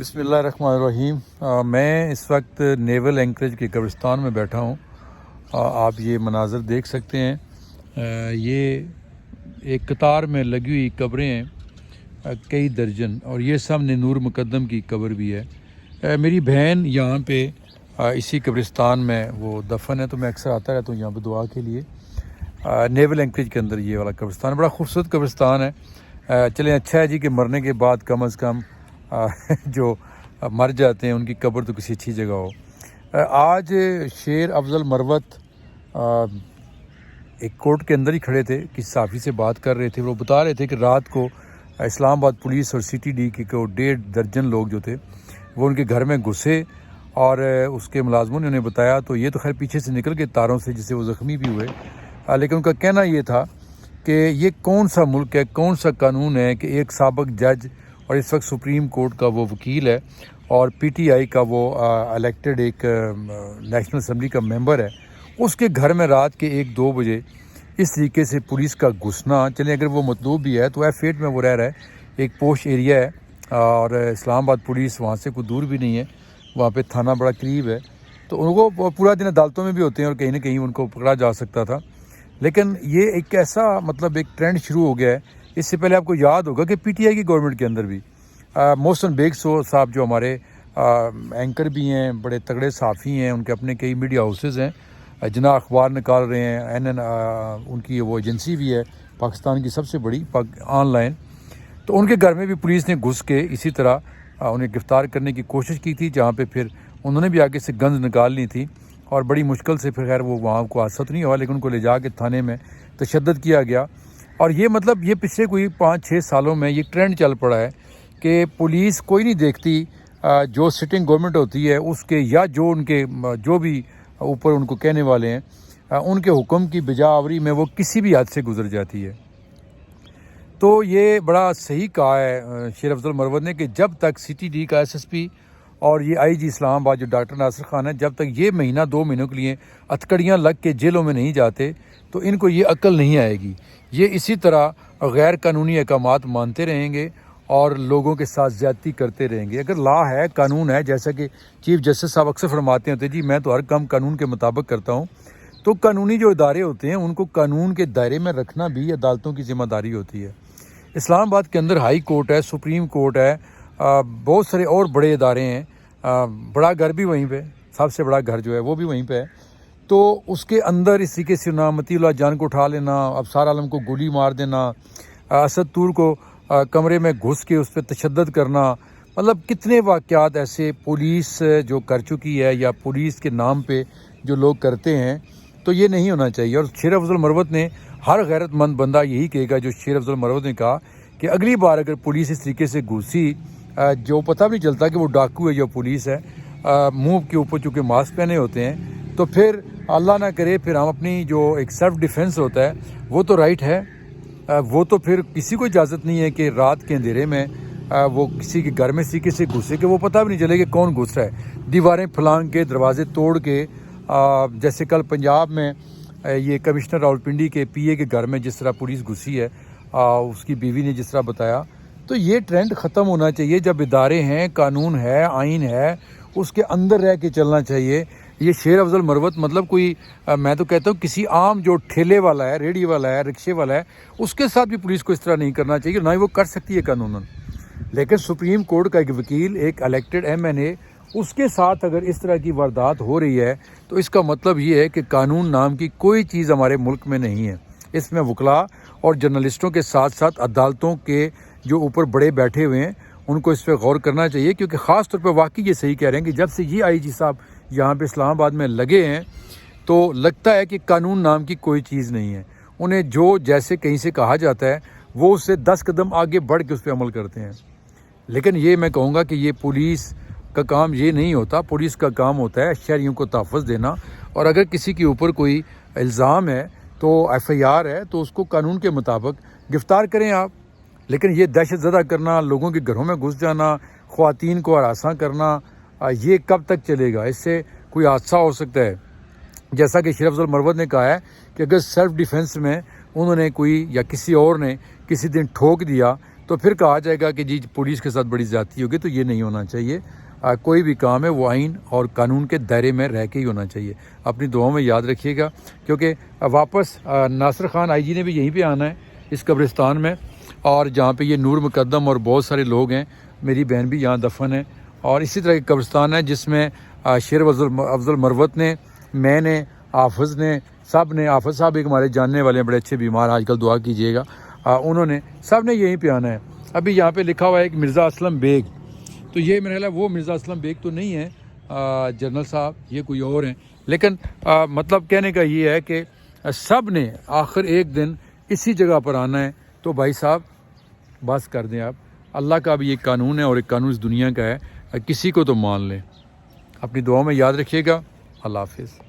بسم اللہ الرحمن الرحیم۔ میں اس وقت نیول اینکریج کے قبرستان میں بیٹھا ہوں۔ آپ یہ مناظر دیکھ سکتے ہیں۔ یہ ایک قطار میں لگی ہوئی قبریں ہیں، کئی درجن، اور یہ سامنے نور مقدم کی قبر بھی ہے۔ میری بہن یہاں پہ اسی قبرستان میں وہ دفن ہے، تو میں اکثر آتا رہتا ہوں یہاں پہ دعا کے لیے۔ نیول اینکریج کے اندر یہ والا قبرستان بڑا خوبصورت قبرستان ہے۔ چلیں اچھا ہے جی کہ مرنے کے بعد کم از کم جو مر جاتے ہیں ان کی قبر تو کسی اچھی جگہ ہو۔ آج شیر افضل مروت ایک کورٹ کے اندر ہی کھڑے تھے، کسی صحافی سے بات کر رہے تھے۔ وہ بتا رہے تھے کہ رات کو اسلام آباد پولیس اور CTD کی 1.5 درجن لوگ جو تھے وہ ان کے گھر میں گھسے، اور اس کے ملازموں نے انہیں بتایا، تو یہ تو خیر پیچھے سے نکل کے تاروں سے، جس سے وہ زخمی بھی ہوئے، لیکن ان کا کہنا یہ تھا کہ یہ کون سا ملک ہے، کون سا قانون ہے کہ ایک سابق جج اور اس وقت سپریم کورٹ کا وہ وکیل ہے اور PTI کا وہ الیکٹڈ ایک نیشنل اسمبلی کا ممبر ہے، اس کے گھر میں رات کے 1-2 بجے اس طریقے سے پولیس کا گھسنا۔ چلیں اگر وہ مطلوب بھی ہے تو F8 میں وہ رہ رہا ہے، ایک پوش ایریا ہے، اور اسلام آباد پولیس وہاں سے کوئی دور بھی نہیں ہے، وہاں پہ تھانہ بڑا قریب ہے، تو ان کو پورا دن عدالتوں میں بھی ہوتے ہیں اور کہیں نہ کہیں ان کو پکڑا جا سکتا تھا۔ لیکن یہ ایک ایسا ایک ٹرینڈ شروع ہو گیا ہے۔ اس سے پہلے آپ کو یاد ہوگا کہ PTI کی گورنمنٹ کے اندر بھی محسن بیگ صاحب جو ہمارے اینکر بھی ہیں، بڑے تگڑے صحافی ہیں، ان کے اپنے کئی میڈیا ہاؤسز ہیں، جناح اخبار نکال رہے ہیں، ان کی وہ ایجنسی بھی ہے پاکستان کی سب سے بڑی آن لائن، تو ان کے گھر میں بھی پولیس نے گھس کے اسی طرح انہیں گرفتار کرنے کی کوشش کی تھی، جہاں پہ پھر انہوں نے بھی آگے سے گنز نکالنی تھی، اور بڑی مشکل سے پھر خیر وہ وہاں کو حادثہ نہیں ہوا، لیکن ان کو لے جا کے تھانے میں تشدد کیا گیا۔ اور یہ یہ پچھلے کوئی 5-6 سالوں میں یہ ٹرینڈ چل پڑا ہے کہ پولیس کوئی نہیں دیکھتی، جو سٹنگ گورنمنٹ ہوتی ہے اس کے یا جو بھی اوپر ان کو کہنے والے ہیں، ان کے حکم کی بجا آوری میں وہ کسی بھی حد سے گزر جاتی ہے۔ تو یہ بڑا صحیح کہا ہے شیر افضل مروت نے کہ جب تک CTD کا SSP اور یہ IG اسلام آباد جو ڈاکٹر ناصر خان ہے، جب تک یہ 1-2 مہینوں کے لیے ہتھکڑیاں لگ کے جیلوں میں نہیں جاتے تو ان کو یہ عقل نہیں آئے گی۔ یہ اسی طرح غیر قانونی احکامات مانتے رہیں گے اور لوگوں کے ساتھ زیادتی کرتے رہیں گے۔ اگر لا ہے، قانون ہے، جیسا کہ چیف جسٹس صاحب اکثر فرماتے ہوتے جی میں تو ہر کام قانون کے مطابق کرتا ہوں، تو قانونی جو ادارے ہوتے ہیں ان کو قانون کے دائرے میں رکھنا بھی عدالتوں کی ذمہ داری ہوتی ہے۔ اسلام آباد کے اندر ہائی کورٹ ہے، سپریم کورٹ ہے، بہت سارے اور بڑے ادارے ہیں، بڑا گھر بھی وہیں پہ، سب سے بڑا گھر جو ہے وہ بھی وہیں پہ ہے، تو اس کے اندر اس طریقے سے متی اللہ جان کو اٹھا لینا، ابصار عالم کو گولی مار دینا، اسد طور کو کمرے میں گھس کے اس پہ تشدد کرنا، کتنے واقعات ایسے پولیس جو کر چکی ہے یا پولیس کے نام پہ جو لوگ کرتے ہیں، تو یہ نہیں ہونا چاہیے۔ اور شیر افضل مروت نے، ہر غیرت مند بندہ یہی کہے گا جو شیر افضل مروت نے کہا کہ اگلی بار اگر پولیس اس طریقے سے گھسی، جو پتہ بھی نہیں چلتا کہ وہ ڈاکو ہے یا پولیس ہے، منہ کے اوپر چونکہ ماسک پہنے ہوتے ہیں، تو پھر اللہ نہ کرے پھر ہم اپنی جو ایک سیلف ڈیفنس ہوتا ہے وہ تو رائٹ ہے، وہ تو پھر کسی کو اجازت نہیں ہے کہ رات کے اندھیرے میں وہ کسی کے گھر میں اسی کے سے گھسے کہ وہ پتہ بھی نہیں چلے کہ کون گھس رہا ہے، دیواریں پھلانگ کے، دروازے توڑ کے، جیسے کل پنجاب میں یہ کمشنر راولپنڈی کے PA کے گھر میں جس طرح پولیس گھسی ہے، اس کی بیوی نے جس طرح بتایا، تو یہ ٹرینڈ ختم ہونا چاہیے۔ جب ادارے ہیں، قانون ہے، آئین ہے، اس کے اندر رہ کے چلنا چاہیے۔ یہ شیر افضل مروت کوئی میں تو کہتا ہوں کسی عام جو ٹھیلے والا ہے، ریڑھی والا ہے، رکشے والا ہے، اس کے ساتھ بھی پولیس کو اس طرح نہیں کرنا چاہیے، نہ ہی وہ کر سکتی ہے قانوناً۔ لیکن سپریم کورٹ کا ایک وکیل، ایک الیکٹڈ MNA، اس کے ساتھ اگر اس طرح کی واردات ہو رہی ہے تو اس کا مطلب یہ ہے کہ قانون نام کی کوئی چیز ہمارے ملک میں نہیں ہے۔ اس میں وکلاء اور جرنلسٹوں کے ساتھ ساتھ عدالتوں کے جو اوپر بڑے بیٹھے ہوئے ہیں ان کو اس پہ غور کرنا چاہیے، کیونکہ خاص طور پہ واقعی یہ صحیح کہہ رہے ہیں کہ جب سے یہ IG صاحب یہاں پہ اسلام آباد میں لگے ہیں تو لگتا ہے کہ قانون نام کی کوئی چیز نہیں ہے۔ انہیں جو جیسے کہیں سے کہا جاتا ہے وہ اس سے 10 قدم آگے بڑھ کے اس پہ عمل کرتے ہیں۔ لیکن یہ میں کہوں گا کہ یہ پولیس کا کام یہ نہیں ہوتا، پولیس کا کام ہوتا ہے شہریوں کو تحفظ دینا، اور اگر کسی کے اوپر کوئی الزام ہے تو FIR ہے تو اس کو قانون کے مطابق گرفتار کریں آپ۔ لیکن یہ دہشت زدہ کرنا، لوگوں کے گھروں میں گھس جانا، خواتین کو ہراساں کرنا، یہ کب تک چلے گا؟ اس سے کوئی حادثہ ہو سکتا ہے۔ جیسا کہ شیر افضل مروت نے کہا ہے کہ اگر سیلف ڈیفنس میں انہوں نے کوئی یا کسی اور نے کسی دن ٹھوک دیا تو پھر کہا جائے گا کہ جی پولیس کے ساتھ بڑی زیادتی ہوگی، تو یہ نہیں ہونا چاہیے۔ کوئی بھی کام ہے وہ آئین اور قانون کے دائرے میں رہ کے ہی ہونا چاہیے۔ اپنی دعاؤں میں یاد رکھیے گا، کیونکہ واپس ناصر خان آئی جی نے بھی یہیں پہ آنا ہے، اس قبرستان میں، اور جہاں پہ یہ نور مقدم اور بہت سارے لوگ ہیں، میری بہن بھی یہاں دفن ہے، اور اسی طرح کا قبرستان ہے جس میں شیر افضل مروت نے، میں نے، حافظ نے، سب نے، حافظ صاحب ایک ہمارے جاننے والے ہیں، بڑے اچھے بیمار، آج کل دعا کیجیے گا، انہوں نے سب نے یہیں پہ آنا ہے۔ ابھی یہاں پہ لکھا ہوا ہے ایک مرزا اسلم بیگ، تو یہ میرا خیال ہے وہ مرزا اسلم بیگ تو نہیں ہے جنرل صاحب، یہ کوئی اور ہیں، لیکن مطلب کہنے کا یہ ہے کہ سب نے آخر ایک دن اسی جگہ پر آنا ہے۔ تو بھائی صاحب بس کر دیں آپ، اللہ کا بھی ایک قانون ہے اور ایک قانون اس دنیا کا ہے، کسی کو تو مان لیں۔ اپنی دعاؤں میں یاد رکھیے گا۔ اللہ حافظ۔